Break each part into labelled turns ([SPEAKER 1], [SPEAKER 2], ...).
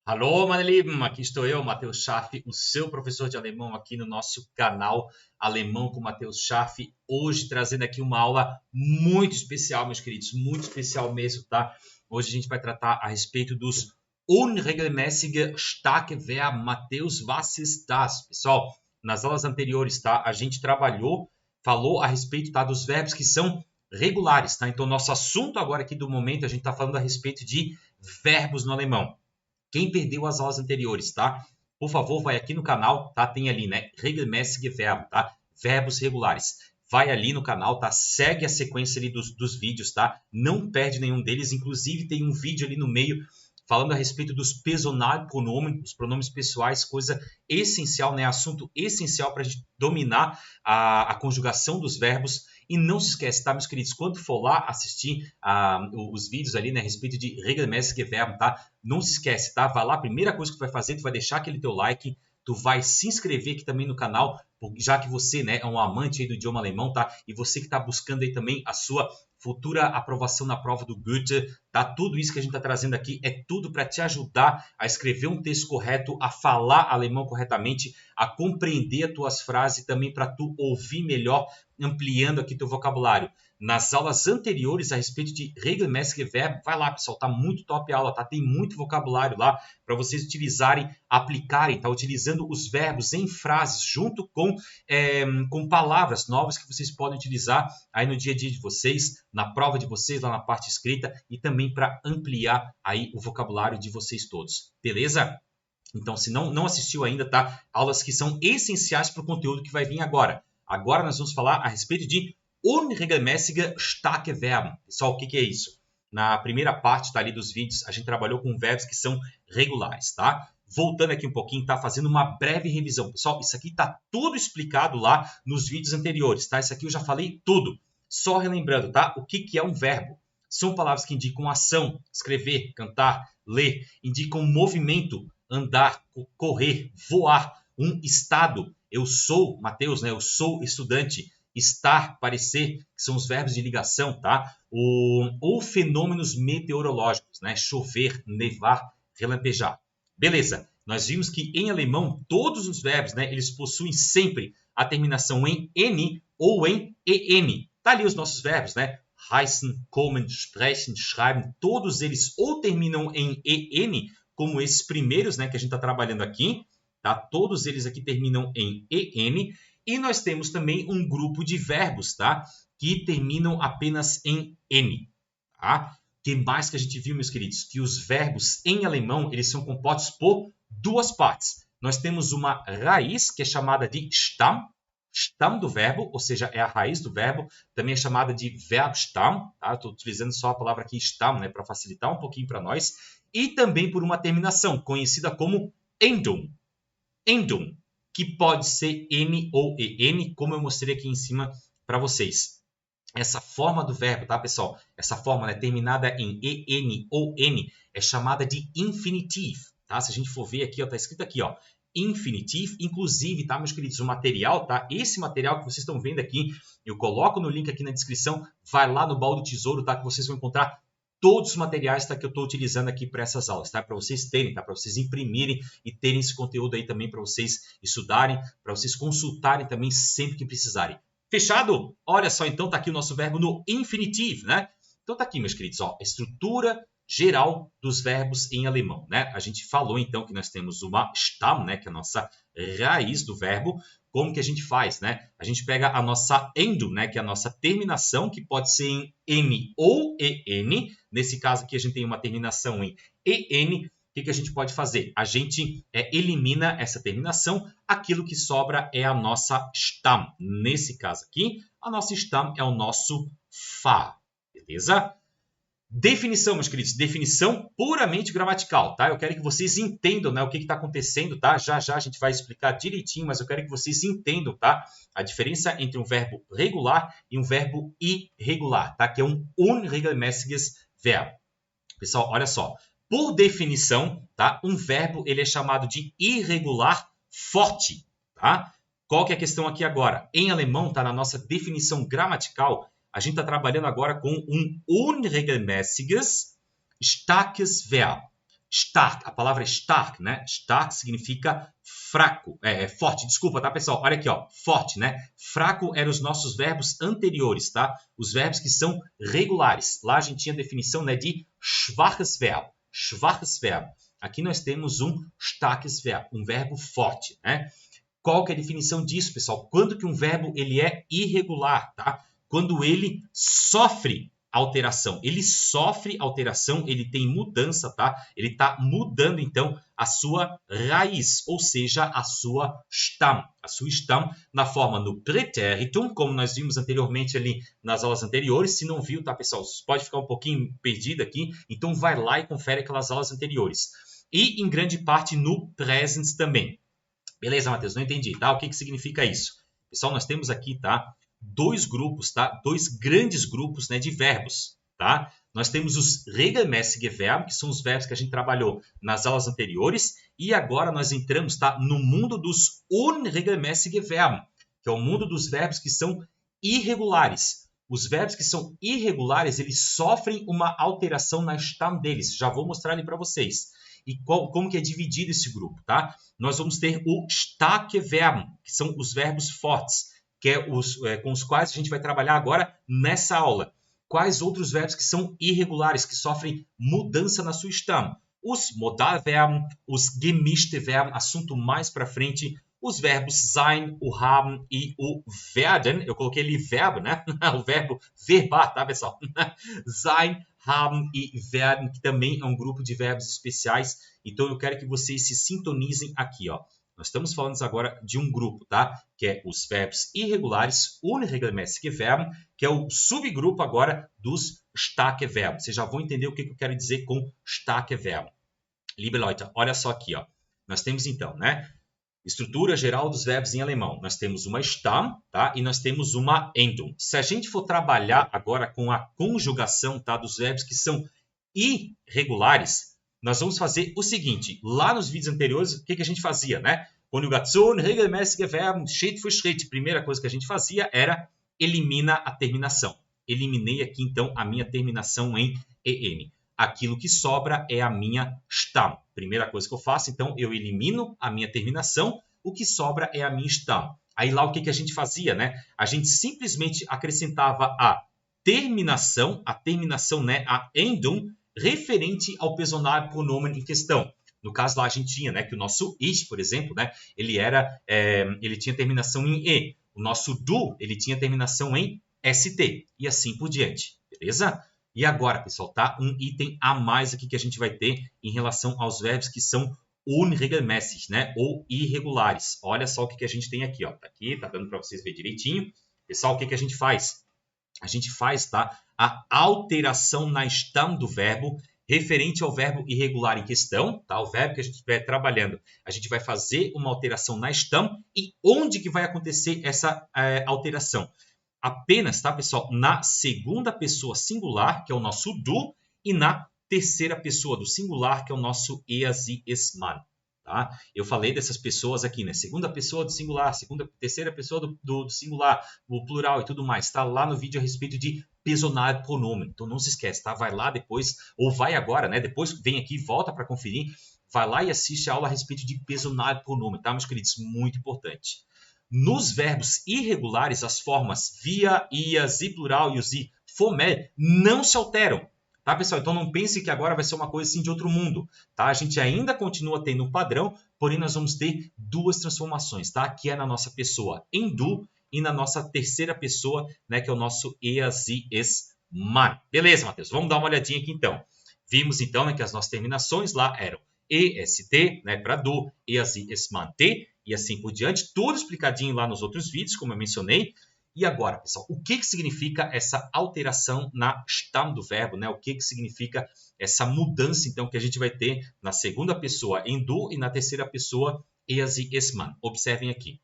[SPEAKER 1] Hallo, meine Lieben, aqui estou eu, Matheus Scharf, o seu professor de alemão aqui no nosso canal Alemão com Matheus Scharf. Hoje trazendo aqui uma aula muito especial, meus queridos, muito especial mesmo, tá? Hoje a gente vai tratar a respeito dos unregelmäßige starke Verben. Matheus, was ist das? Pessoal, nas aulas anteriores, tá? A gente falou a respeito, tá, dos verbos que são regulares, tá? Então, nosso assunto agora aqui do momento, a gente está falando a respeito de verbos no alemão. Quem perdeu as aulas anteriores, tá? Por favor, vai aqui no canal, tá? Tem ali, né? Regelmäßige Verben, tá? Verbos regulares. Vai ali no canal, tá? Segue a sequência ali dos vídeos, tá? Não perde nenhum deles. Inclusive, tem um vídeo ali no meio falando a respeito dos Personalpronomen, os pronomes pessoais, coisa essencial, né? Assunto essencial para a gente dominar a conjugação dos verbos. E não se esquece, tá, meus queridos? Quando for lá assistir os vídeos ali, né, a respeito de Regelmäßige Verben, tá? Não se esquece, tá? Vai lá, a primeira coisa que tu vai fazer, tu vai deixar aquele teu like, tu vai se inscrever aqui também no canal, já que você, né, é um amante aí do idioma alemão, tá? E você que está buscando aí também a sua futura aprovação na prova do Goethe, tá? Tudo isso que a gente está trazendo aqui é tudo para te ajudar a escrever um texto correto, a falar alemão corretamente, a compreender as tuas frases e também para tu ouvir melhor, ampliando aqui teu vocabulário. Nas aulas anteriores a respeito de Regelmäßige Verben, vai lá, pessoal, tá muito top a aula, tá? Tem muito vocabulário lá para vocês utilizarem, aplicarem, tá? Utilizando os verbos em frases junto com palavras novas que vocês podem utilizar aí no dia a dia de vocês, na prova de vocês, lá na parte escrita e também para ampliar aí o vocabulário de vocês todos. Beleza? Então, se não assistiu ainda, tá? Aulas que são essenciais para o conteúdo que vai vir agora. Agora nós vamos falar a respeito de unregelmäßige starke Verben. Pessoal, o que é isso? Na primeira parte, tá, ali dos vídeos, a gente trabalhou com verbos que são regulares, tá? Voltando aqui um pouquinho, tá? Fazendo uma breve revisão. Pessoal, isso aqui tá tudo explicado lá nos vídeos anteriores, tá? Isso aqui eu já falei tudo. Só relembrando, tá? O que é um verbo? São palavras que indicam ação, escrever, cantar, ler, indicam movimento, andar, correr, voar, um estado. Eu sou, Matheus, né? Eu sou estudante. Estar, parecer, que são os verbos de ligação, tá? Ou fenômenos meteorológicos, né? Chover, nevar, relampejar. Beleza. Nós vimos que em alemão todos os verbos, né, eles possuem sempre a terminação em n ou em en. Tá ali os nossos verbos, né? Heißen, kommen, sprechen, schreiben, todos eles ou terminam em en, como esses primeiros, né, que a gente está trabalhando aqui, tá? Todos eles aqui terminam em en. E nós temos também um grupo de verbos, tá? Que terminam apenas em n, tá? O que mais que a gente viu, meus queridos? Que os verbos em alemão, eles são compostos por duas partes. Nós temos uma raiz, que é chamada de Stamm, Stamm do verbo, ou seja, é a raiz do verbo, também é chamada de Verbstamm, tá? Estou utilizando só a palavra aqui Stamm, né, para facilitar um pouquinho para nós, e também por uma terminação, conhecida como Endung. Endung, que pode ser N ou EN, como eu mostrei aqui em cima para vocês. Essa forma do verbo, tá, pessoal? Essa forma, né, terminada em EN ou N, é chamada de infinitivo, tá? Se a gente for ver aqui, ó, tá escrito aqui, ó, infinitivo, inclusive, tá, meus queridos, o material, tá? Esse material que vocês estão vendo aqui, eu coloco no link aqui na descrição, vai lá no baú do tesouro, tá? Que vocês vão encontrar todos os materiais, tá, que eu estou utilizando aqui para essas aulas, tá? Para vocês terem, tá? Para vocês imprimirem e terem esse conteúdo aí também para vocês estudarem, para vocês consultarem também sempre que precisarem. Fechado? Olha só, então tá aqui o nosso verbo no infinitivo, né? Então tá aqui, meus queridos, ó, estrutura geral dos verbos em alemão, né? A gente falou então que nós temos uma Stamm, né, que é a nossa raiz do verbo. Como que a gente faz, né? A gente pega a nossa Endung, né, que é a nossa terminação, que pode ser em N ou EN. Nesse caso aqui a gente tem uma terminação em EN. O que a gente pode fazer? A gente elimina essa terminação, aquilo que sobra é a nossa Stamm. Nesse caso aqui, a nossa Stamm é o nosso Fa, beleza? Definição, meus queridos, definição puramente gramatical, tá? Eu quero que vocês entendam, né, o que está acontecendo, tá? Já a gente vai explicar direitinho, mas eu quero que vocês entendam, tá? A diferença entre um verbo regular e um verbo irregular, tá? Que é um unregelmäßiges Verb. Pessoal, olha só. Por definição, tá? Um verbo ele é chamado de irregular forte, tá? Qual que é a questão aqui agora? Em alemão, tá? Na nossa definição gramatical, a gente está trabalhando agora com um unregelmäßiges starkes Verb. stark. A palavra é stark, né? Stark significa fraco, forte. Desculpa, tá, pessoal? Olha aqui, ó, forte, né? Fraco eram os nossos verbos anteriores, tá? Os verbos que são regulares. Lá a gente tinha a definição, né, de schwaches Verb. Schwaches Verb. Aqui nós temos um starkes Verb, um verbo forte, né? Qual que é a definição disso, pessoal? Quando que um verbo ele é irregular, tá? Quando ele sofre alteração. Ele sofre alteração, ele tem mudança, tá? Ele está mudando, então, a sua raiz, ou seja, a sua Stamm. A sua Stamm na forma no Präteritum, como nós vimos anteriormente ali nas aulas anteriores. Se não viu, tá, pessoal? Pode ficar um pouquinho perdido aqui, então vai lá e confere aquelas aulas anteriores. E, em grande parte, no Präsens também. Beleza, Matheus? Não entendi, tá? O que significa isso? Pessoal, nós temos aqui, tá? Dois grupos, tá? Dois grandes grupos, né, de verbos, tá? Nós temos os regelmäßige Verben, que são os verbos que a gente trabalhou nas aulas anteriores, e agora nós entramos, tá, no mundo dos unregelmäßige Verben, que é o mundo dos verbos que são irregulares. Os verbos que são irregulares, eles sofrem uma alteração na Stamm deles. Já vou mostrar ali para vocês. E como que é dividido esse grupo, tá? Nós vamos ter o starke Verben, que são os verbos fortes, que é com os quais a gente vai trabalhar agora nessa aula. Quais outros verbos que são irregulares, que sofrem mudança na sua Stamm? Os Modalverben, os gemischte Verben, assunto mais para frente, os verbos sein, o haben e o werden. Eu coloquei ali verbo, né? O verbo verbar, tá, pessoal? Sein, haben e werden, que também é um grupo de verbos especiais. Então, eu quero que vocês se sintonizem aqui, ó. Nós estamos falando agora de um grupo, tá? Que é os verbos irregulares, unregelmäßige Verben, que é o subgrupo agora dos starke Verben. Vocês já vão entender o que eu quero dizer com starke Verben. Liebe Leute, olha só aqui, ó. Nós temos então, né? Estrutura geral dos verbos em alemão. Nós temos uma Stamm, tá? E nós temos uma Endung. Se a gente for trabalhar agora com a conjugação, tá, dos verbos que são irregulares, nós vamos fazer o seguinte. Lá nos vídeos anteriores, o que a gente fazia, né? Conjugação, regelmäßige Verben, Schritt für Schritt. Primeira coisa que a gente fazia era elimina a terminação. Eliminei aqui, então, a minha terminação em EM. Aquilo que sobra é a minha Stamm. Primeira coisa que eu faço, então, eu elimino a minha terminação, o que sobra é a minha Stamm. Aí lá o que a gente fazia, né? A gente simplesmente acrescentava a terminação, né, a Endung, referente ao Personalpronomen em questão. No caso lá a gente tinha, né, que o nosso ich, por exemplo, né, ele tinha terminação em E. O nosso du, ele tinha terminação em ST. E assim por diante. Beleza? E agora, pessoal, tá? Um item a mais aqui que a gente vai ter em relação aos verbos que são unregelmäßig, né? Ou irregulares. Olha só o que a gente tem aqui, ó. Tá aqui, tá dando para vocês verem direitinho. Pessoal, o que a gente faz? A gente faz, tá, a alteração na Stamm do verbo referente ao verbo irregular em questão, tá? O verbo que a gente estiver trabalhando, a gente vai fazer uma alteração na Stamm. E onde que vai acontecer essa alteração? Apenas, tá, pessoal, na segunda pessoa singular, que é o nosso du, e na terceira pessoa do singular, que é o nosso er, sie, es, man. Tá? Eu falei dessas pessoas aqui, né? Segunda pessoa do singular, terceira pessoa do singular, o plural e tudo mais. Está lá no vídeo a respeito de Personalpronomen. Então não se esquece, tá? Vai lá depois, ou vai agora, né? Depois vem aqui, volta para conferir. Vai lá e assiste a aula a respeito de Personalpronomen, tá, meus queridos? Muito importante. Nos verbos irregulares, as formas via, ia, sie plural e o sie formel não se alteram. Tá, pessoal? Então não pense que agora vai ser uma coisa assim de outro mundo. Tá? A gente ainda continua tendo um padrão, porém nós vamos ter duas transformações, tá? Que é na nossa pessoa em du e na nossa terceira pessoa, né, que é o nosso er, sie, es, man. Beleza, Matheus? Vamos dar uma olhadinha aqui então. Vimos então, né, que as nossas terminações lá eram est, né, para du, er, sie, es, man, t, e assim por diante, tudo explicadinho lá nos outros vídeos, como eu mencionei. E agora, pessoal, o que significa essa alteração na Stamm do verbo, né? O que significa essa mudança, então, que a gente vai ter na segunda pessoa em du e na terceira pessoa er, sie, es, man. Observem aqui.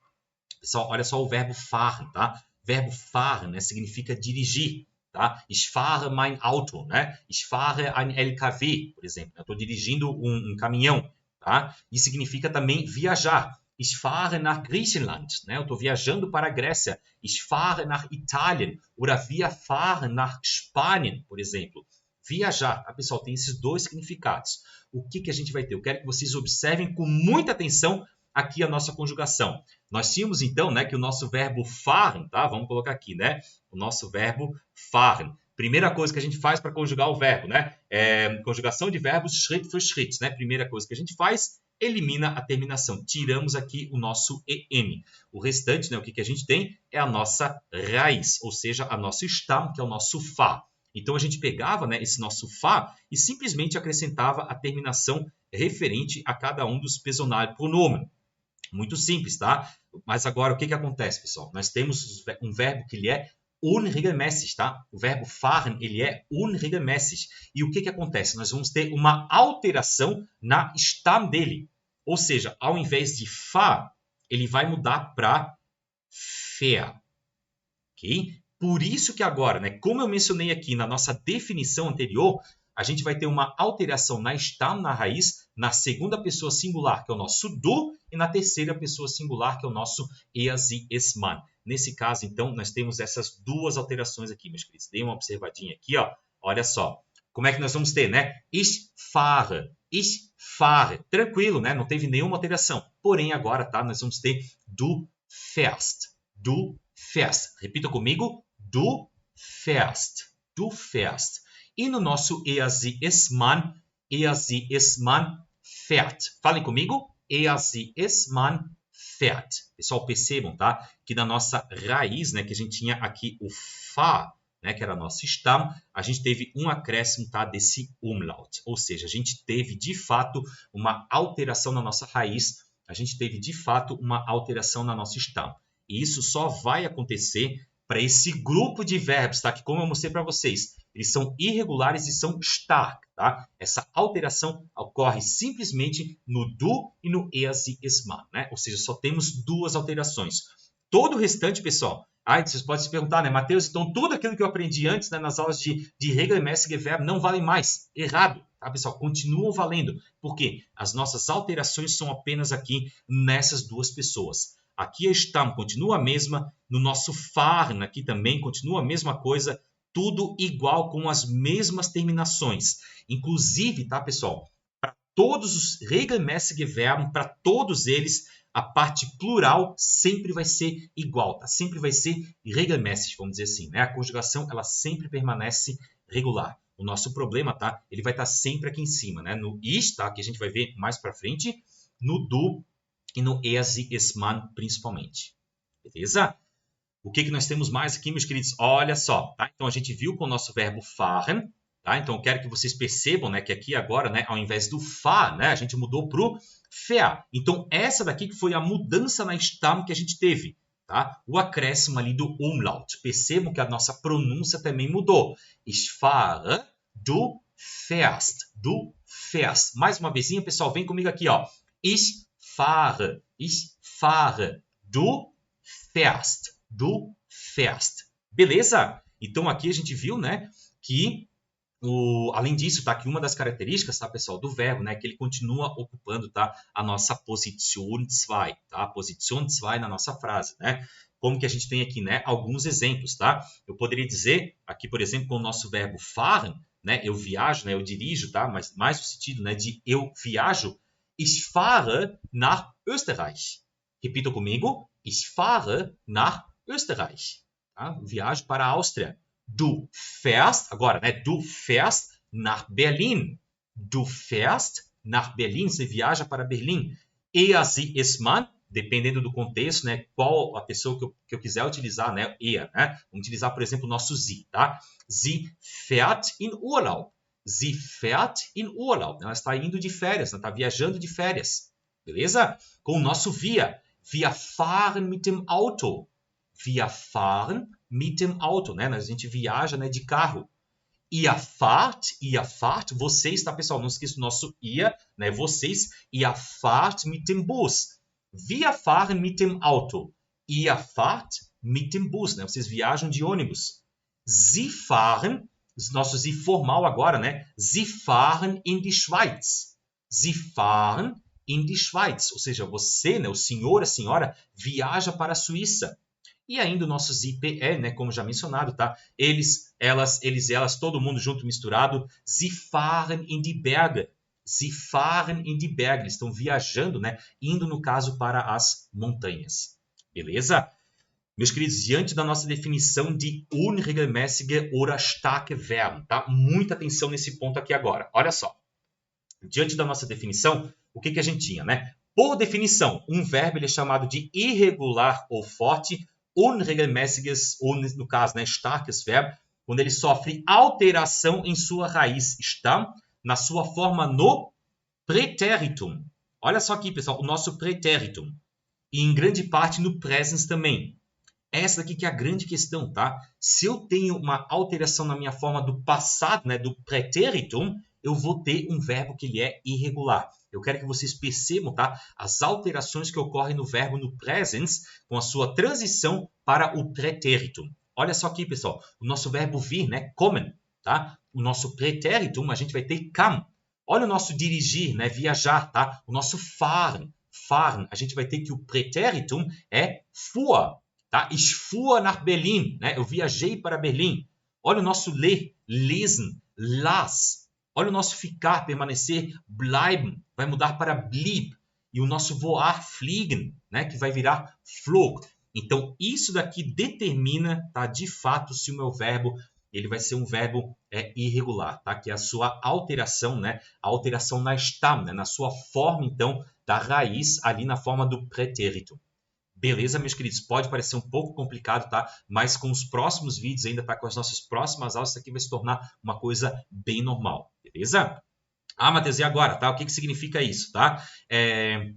[SPEAKER 1] Pessoal, olha só o verbo fahren, tá? Verbo fahren, né, significa dirigir, tá? Ich fahre mein Auto, né? Ich fahre ein LKW, por exemplo. Eu estou dirigindo um caminhão, tá? E significa também viajar. Ich fahre nach Griechenland, né? Eu estou viajando para a Grécia. Ich fahre nach Italien. Oder wir fahren nach Spanien, por exemplo. Viajar, tá, pessoal? Tem esses dois significados. o que a gente vai ter? Eu quero que vocês observem com muita atenção aqui a nossa conjugação. Nós tínhamos então, né, que o nosso verbo fahren, tá? Vamos colocar aqui, né? O nosso verbo fahren. Primeira coisa que a gente faz para conjugar o verbo, né? Conjugação de verbos Schritt für Schritt, né? Primeira coisa que a gente faz, elimina a terminação. Tiramos aqui o nosso EM. O restante, né, o que a gente tem é a nossa raiz, ou seja, a nosso Stamm, que é o nosso Fa. Então, a gente pegava, né, esse nosso Fa e simplesmente acrescentava a terminação referente a cada um dos Personalpronomen. Muito simples, tá? Mas agora, o que acontece, pessoal? Nós temos um verbo que ele é unregelmäßig, tá? O verbo fahren, ele é unregelmäßig. E o que acontece? Nós vamos ter uma alteração na Stamm dele. Ou seja, ao invés de Fa, ele vai mudar para Fer. Ok? Por isso que agora, né, como eu mencionei aqui na nossa definição anterior, a gente vai ter uma alteração na Stamm, na raiz, na segunda pessoa singular, que é o nosso du, e na terceira pessoa singular, que é o nosso er, sie, es, man. Nesse caso, então, nós temos essas duas alterações aqui, meus queridos. Dê uma observadinha aqui, ó. Olha só. Como é que nós vamos ter, né? Ich fahre. Tranquilo, né? Não teve nenhuma alteração. Porém, agora, tá? Nós vamos ter du fährst. Du fährst. Repita comigo. Du fährst. Du fährst. E no nosso er, sie, es, man fährt. Falem comigo. Er, sie, es, man fährt. Pessoal, percebam, tá? Que na nossa raiz, né, que a gente tinha aqui o Fa, né, que era nosso Stamm, a gente teve um acréscimo, tá, desse Umlaut. Ou seja, a gente teve, de fato, uma alteração na nossa raiz, a gente teve, de fato, uma alteração na nossa Stamm. E isso só vai acontecer para esse grupo de verbos, tá? Que como eu mostrei para vocês, eles são irregulares e são stark, tá? Essa alteração ocorre simplesmente no du e no er, sie, es, man, né? Ou seja, só temos duas alterações. Todo o restante, pessoal, vocês podem se perguntar, né, Mateus, então tudo aquilo que eu aprendi antes, né, nas aulas de regelmäßige Verb não vale mais. Errado, tá, pessoal? Continuam valendo. Por quê? As nossas alterações são apenas aqui nessas duas pessoas. Aqui a Stamm continua a mesma, no nosso fahren aqui também continua a mesma coisa, tudo igual com as mesmas terminações. Inclusive, tá, pessoal, para todos os regelmäßige Verben, para todos eles, a parte plural sempre vai ser igual, tá? Sempre vai ser regelmäßig, vamos dizer assim, né? A conjugação, ela sempre permanece regular. O nosso problema, tá? Ele vai estar sempre aqui em cima, né? No ich, tá? Que a gente vai ver mais para frente, no du e no er, sie, es, man, principalmente. Beleza? O que nós temos mais aqui, meus queridos? Olha só, tá? Então, a gente viu com o nosso verbo fahren, tá? Então, eu quero que vocês percebam, né, que aqui agora, né, ao invés do fa, né, a gente mudou para o fer. Então, essa daqui que foi a mudança na Stamm que a gente teve, tá? O acréscimo ali do umlaut. Percebam que a nossa pronúncia também mudou. Ich fahre, du fährst. Du fährst. Mais uma vezinha, pessoal, vem comigo aqui, ó. Ich fahre, du fährst, du fährst. Beleza? Então aqui a gente viu, né, que além disso, tá, que uma das características, tá, pessoal, do verbo, né, que ele continua ocupando, tá, a nossa Position 2, tá? Position 2 na nossa frase, né? Como que a gente tem aqui, né, alguns exemplos, tá? Eu poderia dizer aqui, por exemplo, com o nosso verbo fahren, né, eu viajo, né, eu dirijo, tá? Mas mais o sentido, né, de eu viajo. Ich fahre nach Österreich. Repita comigo. Ich fahre nach Österreich. Tá? Viajo para a Áustria. Du fährst, agora, né? Du fährst nach Berlin. Du fährst nach Berlin. Você viaja para Berlim. Er, sie, es, man, dependendo do contexto, né? Qual a pessoa que eu quiser utilizar, né? Er, né? Vamos utilizar, por exemplo, o nosso sie, tá? Sie fährt in Urlaub. Sie fährt in Urlaub. Ela está indo de férias, ela está viajando de férias. Beleza? Com o nosso wir. Wir fahren mit dem Auto. Wir fahren mit dem Auto. Né? A gente viaja, né, de carro. Ihr fahrt, vocês, tá, pessoal? Não esqueça o nosso ihr, né? Vocês. Ihr fahrt mit dem Bus. Wir fahren mit dem Auto. Ihr fahrt mit dem Bus. Né? Vocês viajam de ônibus. Sie fahren, nosso sie formal agora, né? Sie fahren in die Schweiz. Sie fahren in die Schweiz. Ou seja, você, né, o senhor, a senhora, viaja para a Suíça. E ainda o nosso sie PE, né, como já mencionado, tá? Eles, elas, todo mundo junto misturado. Sie fahren in die Berge. Sie fahren in die Berge. Eles estão viajando, né? Indo, no caso, para as montanhas. Beleza? Meus queridos, diante da nossa definição de unregelmäßige oder starke Verben, tá? Muita atenção nesse ponto aqui agora. Olha só. Diante da nossa definição, o que a gente tinha, né? Por definição, um verbo ele é chamado de irregular ou forte, unregelmäßiges, ou no caso, né, starkes Verb, quando ele sofre alteração em sua raiz, está na sua forma no pretéritum. Olha só aqui, pessoal, o nosso pretéritum. E em grande parte no presens também. Essa daqui que é a grande questão, tá? Se eu tenho uma alteração na minha forma do passado, né, do pretéritum, eu vou ter um verbo que ele é irregular. Eu quero que vocês percebam, tá? As alterações que ocorrem no verbo no presens com a sua transição para o pretéritum. Olha só aqui, pessoal. O nosso verbo vir, né? Kommen, tá? O nosso pretéritum, a gente vai ter kam. Olha o nosso dirigir, né? Viajar, tá? O nosso fahren, fahren. A gente vai ter que o pretéritum é fuhr, tá? Ich fuhr nach Berlin, né? Eu viajei para Berlim. Olha o nosso ler, lesen, las. Olha o nosso ficar, permanecer, bleiben, vai mudar para blieb. E o nosso voar, fliegen, né, que vai virar flog. Então, isso daqui determina, tá, de fato, se o meu verbo ele vai ser um verbo irregular, tá? Que é a sua alteração, né? A alteração na Stamm, né? Na sua forma, então, da raiz, ali na forma do pretérito. Beleza, meus queridos? Pode parecer um pouco complicado, tá? Mas com os próximos vídeos ainda, tá? Com as nossas próximas aulas, isso aqui vai se tornar uma coisa bem normal. Beleza? Ah, Matheus, e agora, tá? O que significa isso, tá?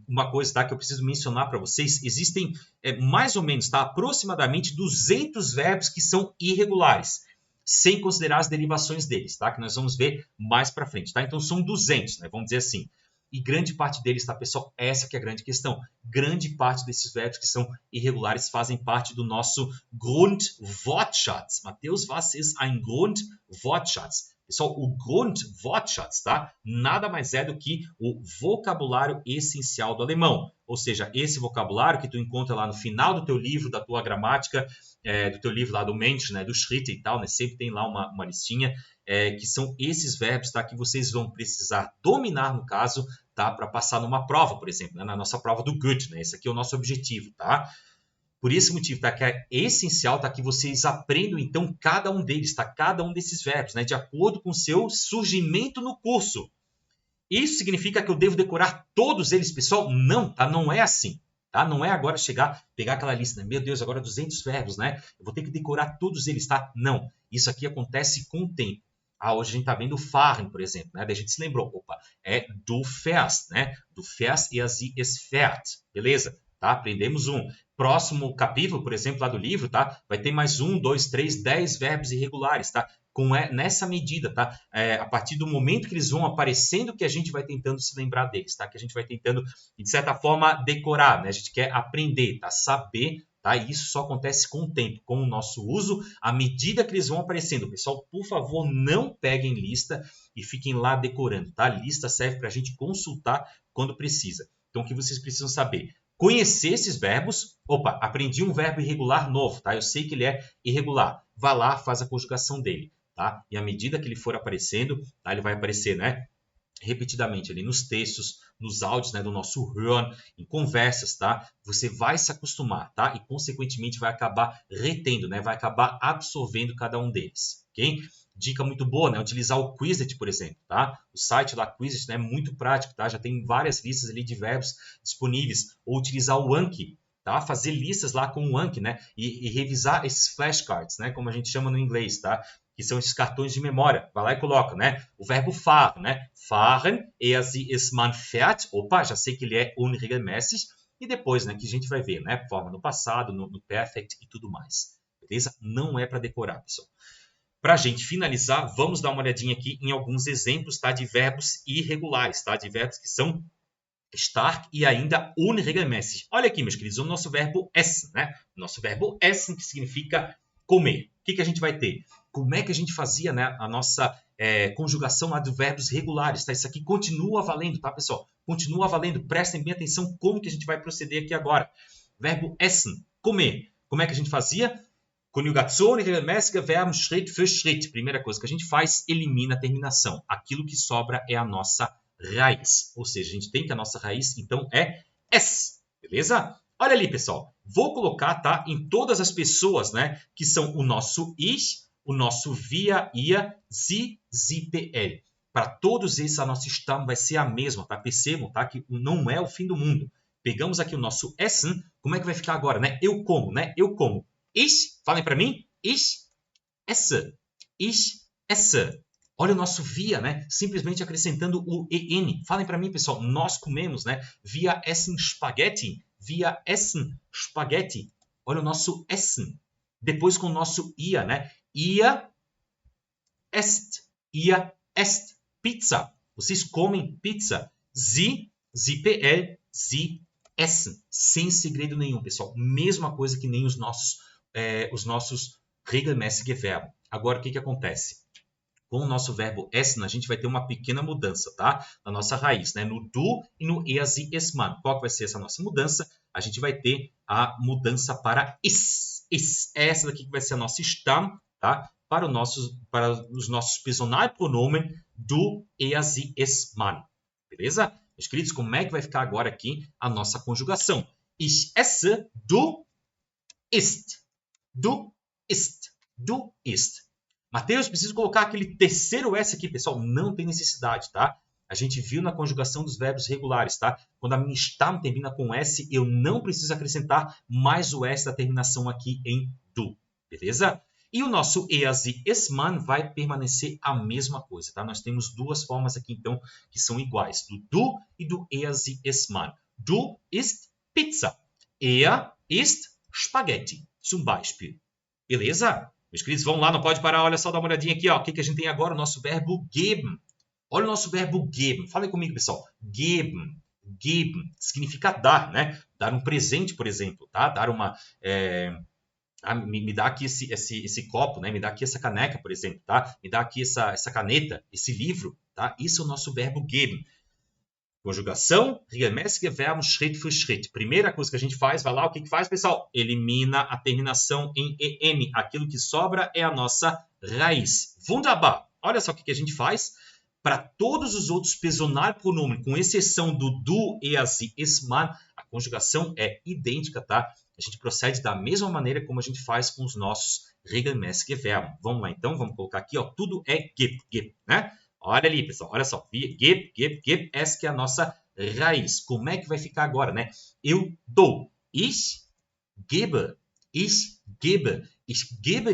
[SPEAKER 1] Uma coisa, tá? Que eu preciso mencionar para vocês. Existem mais ou menos, tá? Aproximadamente 200 verbos que são irregulares, sem considerar as derivações deles, tá? Que nós vamos ver mais para frente, tá? Então, são 200, né? Vamos dizer assim. E grande parte deles, tá, pessoal? Essa que é a grande questão. Grande parte desses verbos que são irregulares fazem parte do nosso Grundwortschatz. Matheus, was ist ein Grundwortschatz? Pessoal, o Grundwortschatz, tá? Nada mais é do que o vocabulário essencial do alemão. Ou seja, esse vocabulário que tu encontra lá no final do teu livro, da tua gramática, do teu livro lá do Mensch, né, do Schritt e tal, né? Sempre tem lá uma listinha, que são esses verbos, tá? Que vocês vão precisar dominar, no caso, tá? Para passar numa prova, por exemplo, né? Na nossa prova do Goethe, né? Esse aqui é o nosso objetivo, tá? Por esse motivo, tá? Que é essencial, tá? Que vocês aprendam, então, cada um deles, tá? Cada um desses verbos, né? De acordo com o seu surgimento no curso. Isso significa que eu devo decorar todos eles, pessoal? Não, tá? Não é assim, tá? Não é agora chegar, pegar aquela lista, né? Meu Deus, agora 200 verbos, né? Eu vou ter que decorar todos eles, tá? Não. Isso aqui acontece com o tempo. Ah, hoje a gente está vendo o fahren, por exemplo, né? Daí a gente se lembrou, opa, é du fährst, né? Du fährst e es fährt, beleza? Tá? Aprendemos um. Próximo capítulo, por exemplo, lá do livro, tá? Vai ter mais 1, 2, 3, 10 verbos irregulares, tá? Nessa medida, tá? A partir do momento que eles vão aparecendo, que a gente vai tentando se lembrar deles, tá? Que a gente vai tentando, de certa forma, decorar, né? A gente quer aprender, tá? Saber, tá? E isso só acontece com o tempo, com o nosso uso, à medida que eles vão aparecendo. Pessoal, por favor, não peguem lista e fiquem lá decorando, tá? Lista serve para a gente consultar quando precisa. Então, o que vocês precisam saber? Conhecer esses verbos. Opa, aprendi um verbo irregular novo, tá? Eu sei que ele é irregular. Vá lá, faz a conjugação dele, tá? E à medida que ele for aparecendo, tá? Ele vai aparecer, né? Repetidamente ali nos textos, nos áudios, né, do nosso Hören, em conversas, tá? Você vai se acostumar, tá? E consequentemente vai acabar retendo, né? Vai acabar absorvendo cada um deles, ok? Dica muito boa, né? Utilizar o Quizlet, por exemplo, tá? O site lá, Quizlet, né? Muito prático, tá? Já tem várias listas ali de verbos disponíveis. Ou utilizar o Anki, tá? Fazer listas lá com o Anki, né? E revisar esses flashcards, né? Como a gente chama no inglês, tá? Que são esses cartões de memória. Vai lá e coloca, né? O verbo fahren, né? Fahren, sie, es, man fährt. Opa, já sei que ele é unregelmäßig. E depois, né? Que a gente vai ver, né? Forma no passado, no perfect e tudo mais. Beleza? Não é para decorar, pessoal. Para a gente finalizar, vamos dar uma olhadinha aqui em alguns exemplos, tá? De verbos irregulares, tá? De verbos que são stark e ainda unregelmäßig. Olha aqui, meus queridos, o nosso verbo essen, né? O nosso verbo essen, que significa comer. O que a gente vai ter? Como é que a gente fazia, né, a nossa conjugação lá de verbos regulares, tá? Isso aqui continua valendo, tá, pessoal? Continua valendo. Prestem bem atenção como que a gente vai proceder aqui agora. Verbo essen, comer. Como é que a gente fazia? Conjugação regelmäßige Verben Schritt für Schritt. Primeira coisa que a gente faz, elimina a terminação. Aquilo que sobra é a nossa raiz. Ou seja, a gente tem que a nossa raiz, então, é S. Beleza? Olha ali, pessoal. Vou colocar, tá, em todas as pessoas, né, que são o nosso ich, o nosso via, ia, sie, sie, pl. Para todos esses, a nossa Stamm vai ser a mesma, tá? Percebam, tá, que não é o fim do mundo. Pegamos aqui o nosso essen. Como é que vai ficar agora, né? Eu como, né? Eu como. Ich, falem para mim. Ich esse. Ich esse. Olha o nosso via, né? Simplesmente acrescentando o en. Falem para mim, pessoal. Nós comemos, né? Wir essen Spaghetti. Wir essen Spaghetti. Olha o nosso essen. Depois com o nosso ia, né? Ihr esst. Ihr esst Pizza. Vocês comem pizza. Sie, sie pl, sie essen. Sem segredo nenhum, pessoal. Mesma coisa que nem os nossos regelmäßige Verben. Agora, o que acontece? Com o nosso verbo essen, a gente vai ter uma pequena mudança, tá? Na nossa raiz, né? No du e no er, sie, es, man. Qual que vai ser essa nossa mudança? A gente vai ter a mudança para is. Is. Essa daqui que vai ser a nossa Stamm, tá? Para os nossos Personalpronomen du, er, sie, es, man. Beleza? Meus queridos, como é que vai ficar agora aqui a nossa conjugação? Ich esse, du isst. Du isst. Du isst. Mateus, preciso colocar aquele terceiro S aqui, pessoal. Não tem necessidade, tá? A gente viu na conjugação dos verbos regulares, tá? Quando a minha Stamm termina com S, eu não preciso acrescentar mais o S da terminação aqui em du. Beleza? E o nosso er, sie, es, man vai permanecer a mesma coisa, tá? Nós temos duas formas aqui, então, que são iguais. Do du e do er, sie, es, man. Du isst Pizza. Er isst Spaghetti, zum Beispiel. Beleza? Meus queridos, vamos lá, não pode parar. Olha só, dá uma olhadinha aqui. Ó. O que a gente tem agora? O nosso verbo geben. Olha o nosso verbo geben. Falem comigo, pessoal. Geben. Geben. Significa dar, né? Dar um presente, por exemplo. Tá? Dar uma... me dá aqui esse copo, né? Me dá aqui essa caneca, por exemplo. Tá? Me dá aqui essa caneta, esse livro. Tá? Isso é o nosso verbo geben. Conjugação, regelmäßige Verben, Schritt für Schritt. Primeira coisa que a gente faz, vai lá, o que faz, pessoal? Elimina a terminação em en. Aquilo que sobra é a nossa raiz. Wunderbar! Olha só o que a gente faz. Para todos os outros Personalpronomen, com exceção do du, er, sie, es, man, a conjugação é idêntica, tá? A gente procede da mesma maneira como a gente faz com os nossos regelmäßige Verben. Vamos lá, então, vamos colocar aqui, ó, tudo é gib, né? Olha ali, pessoal, olha só. Gib, essa que é a nossa raiz. Como é que vai ficar agora, né? Eu dou. Ich gebe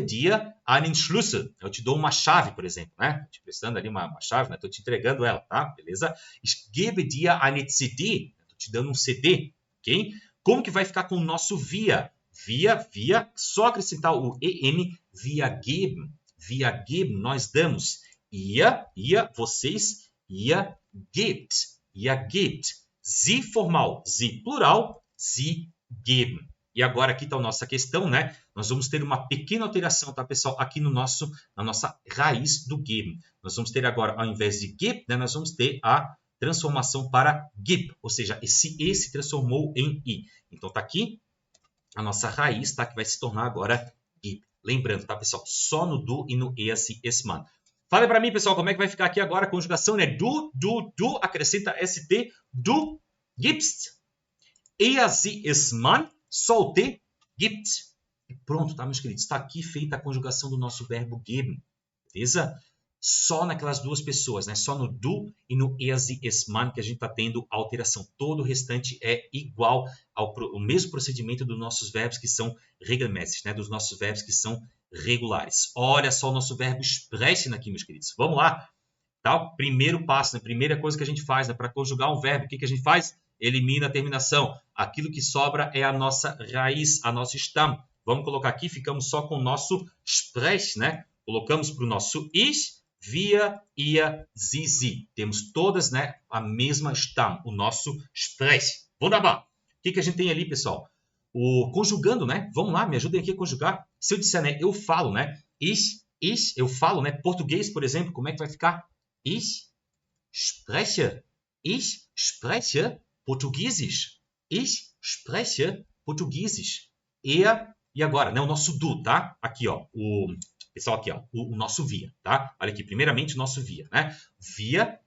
[SPEAKER 1] dir einen Schlüssel. Eu te dou uma chave, por exemplo, né? Te prestando ali uma chave, né? Estou te entregando ela, tá? Beleza? Ich gebe dir eine CD. Estou te dando um CD, ok? Como que vai ficar com o nosso via? Via, só acrescentar o en, via geben, nós damos. Ihr, vocês, ihr gebt. Sie formal, sie plural, sie geben. E agora aqui está a nossa questão, né? Nós vamos ter uma pequena alteração, tá, pessoal? Aqui na nossa raiz do geben. Nós vamos ter agora, ao invés de gib, né, nós vamos ter a transformação para gib. Ou seja, esse e se transformou em i. Então está aqui a nossa raiz, tá? Que vai se tornar agora gib. Lembrando, tá, pessoal? Só no du e no er, sie, es, man. Fala para mim, pessoal, como é que vai ficar aqui agora a conjugação, né? Du, acrescenta st, du gibst. Er, sie, es, man, só o t, gibt. E pronto, tá, meus queridos? Está aqui feita a conjugação do nosso verbo geben. Beleza? Só naquelas duas pessoas, né? Só no du e no er, sie, es, man que a gente está tendo alteração. Todo o restante é igual ao mesmo procedimento dos nossos verbos que são regelmäßig, né? Dos nossos verbos que são regulares. Olha só o nosso verbo sprechen aqui, meus queridos. Vamos lá. Tá? O primeiro passo, né? Primeira coisa que a gente faz, né? Para conjugar um verbo, o que a gente faz? Elimina a terminação. Aquilo que sobra é a nossa raiz, a nossa Stamm. Vamos colocar aqui, ficamos só com o nosso sprech, né? Colocamos para o nosso ich, wir, ihr, sie. Temos todas, né, a mesma Stamm, o nosso sprech. Wunderbar. O que a gente tem ali, pessoal? O conjugando, né? Vamos lá, me ajudem aqui a conjugar. Se eu disser, né, eu falo, né? Ich, eu falo, né? Português, por exemplo, como é que vai ficar? Ich spreche Portugiesisch. Ich spreche Portugiesisch. E agora, né? O nosso du, tá? Aqui, ó. Pessoal, aqui, ó. O nosso via, tá? Olha aqui, primeiramente o nosso via, né? Wir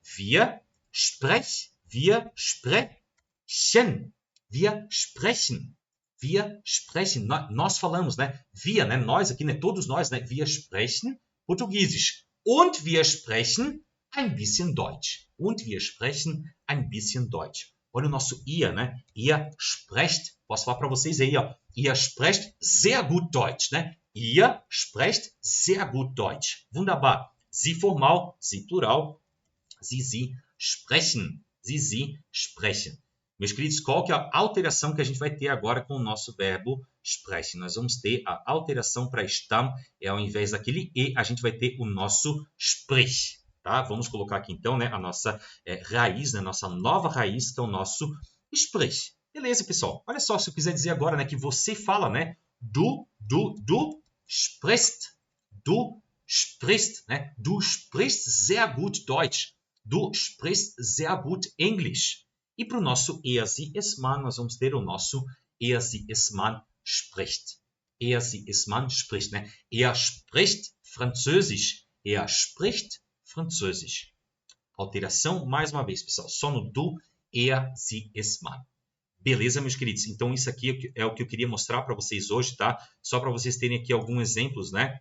[SPEAKER 1] wir sprechen, wir sprechen. Wir sprechen, nós falamos, né? Wir, né? Nós aqui, né? Todos nós, né? Wir sprechen Portugiesisch. Und wir sprechen ein bisschen Deutsch. Und wir sprechen ein bisschen Deutsch. Olha o nosso ihr, né? Ihr sprecht, posso falar para vocês aí, ó. Ihr sprecht sehr gut Deutsch, né? Ihr sprecht sehr gut Deutsch. Wunderbar. Sie formal, sie plural, sie sprechen. Sie sprechen. Meus queridos, qual que é a alteração que a gente vai ter agora com o nosso verbo sprechen? Nós vamos ter a alteração para stam, ao invés daquele e, a gente vai ter o nosso sprich. Tá? Vamos colocar aqui então, né, a nossa raiz, né, nossa nova raiz, que é o nosso sprich. Beleza, pessoal? Olha só, se eu quiser dizer agora, né, que você fala, né, du sprichst, né? Du sprichst sehr gut Deutsch, du sprichst sehr gut English. E para o nosso er, sie, es, man, nós vamos ter o nosso er, sie, es, man spricht. Er, sie, es, man spricht. Né? Er spricht Französisch. Er spricht Französisch. Alteração, mais uma vez, pessoal. Só no du, er, sie, es, man. Beleza, meus queridos? Então, isso aqui é o que eu queria mostrar para vocês hoje, tá? Só para vocês terem aqui alguns exemplos, né?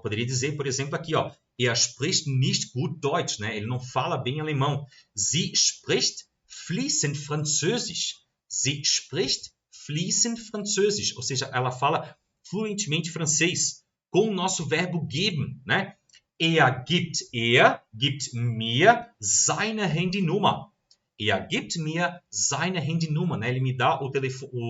[SPEAKER 1] Poderia dizer, por exemplo, aqui, ó. Er spricht nicht gut Deutsch, né? Ele não fala bem alemão. Sie spricht fließend Französisch. Sie spricht fließend Französisch. Ou seja, ela fala fluentemente francês. Com o nosso verbo geben, né? Er gibt mir seine Handynummer. Er gibt mir seine Handynummer, né? Ele me dá o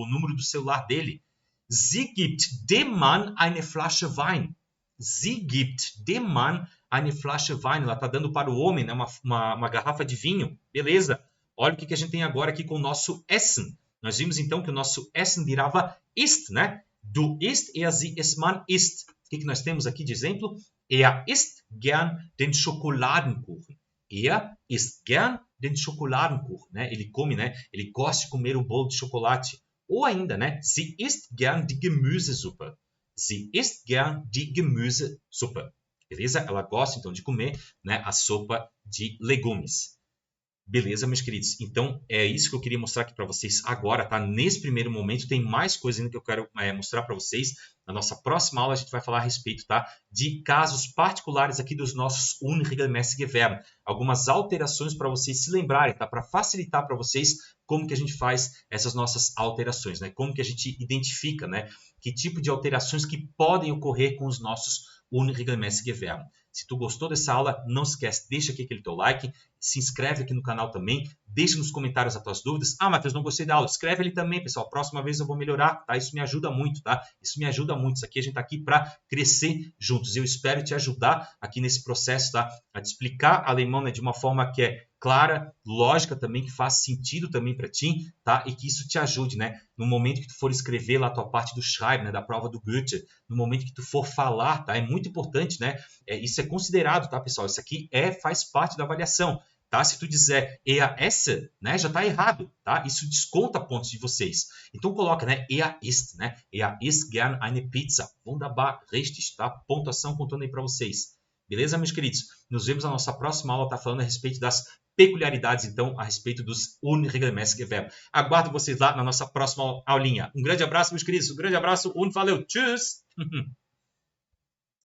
[SPEAKER 1] número do celular dele. Sie gibt dem Mann eine Flasche Wein. Sie gibt dem Mann eine Flasche Wein. Ela está dando para o homem, né, uma garrafa de vinho. Beleza? Olha o que a gente tem agora aqui com o nosso Essen. Nós vimos então que o nosso Essen virava ist, né? Du isst, er, sie, es, man isst. O que nós temos aqui de exemplo? Er isst gern den Schokoladenkuchen. Er isst gern den Schokoladenkuchen. Né? Ele come, né? Ele gosta de comer o bolo de chocolate. Ou ainda, né? Sie isst gern die Gemüsesuppe. Sie isst gern die Gemüsesuppe. Beleza? Ela gosta, então, de comer, né, a sopa de legumes. Beleza, meus queridos? Então, é isso que eu queria mostrar aqui para vocês agora, tá? Nesse primeiro momento, tem mais coisa ainda que eu quero mostrar para vocês. Na nossa próxima aula, a gente vai falar a respeito, tá, de casos particulares aqui dos nossos unregelmäßige Verben. Algumas alterações para vocês se lembrarem, tá? Para facilitar para vocês como que a gente faz essas nossas alterações, né? Como que a gente identifica, né? Que tipo de alterações que podem ocorrer com os nossos unregelmäßige Verben. Se tu gostou dessa aula, não se esquece, deixa aqui aquele teu like, se inscreve aqui no canal também, deixa nos comentários as tuas dúvidas. Ah, Matheus, não gostei da aula. Escreve ali também, pessoal. Próxima vez eu vou melhorar, tá? Isso me ajuda muito, tá? Isso me ajuda muito. Isso aqui a gente tá aqui para crescer juntos. Eu espero te ajudar aqui nesse processo, tá? A te explicar alemão, né, de uma forma que é clara, lógica também, que faz sentido também para ti, tá? E que isso te ajude, né? No momento que tu for escrever lá a tua parte do Schreiben, né, da prova do Goethe, no momento que tu for falar, tá? É muito importante, né? Isso é considerado, tá, pessoal? Isso aqui faz parte da avaliação, tá? Se tu dizer er esse, né, já tá errado, tá? Isso desconta pontos de vocês. Então coloca, né, er isst, né? Er isst gern eine Pizza. Wunderbar, richtig, tá? Pontuação contando aí para vocês. Beleza, meus queridos? Nos vemos na nossa próxima aula, tá? Falando a respeito das peculiaridades, então, a respeito dos unregelmäßige Verben. Aguardo vocês lá na nossa próxima aulinha. Um grande abraço, meus queridos. Um grande abraço. Valeu. Tschüss.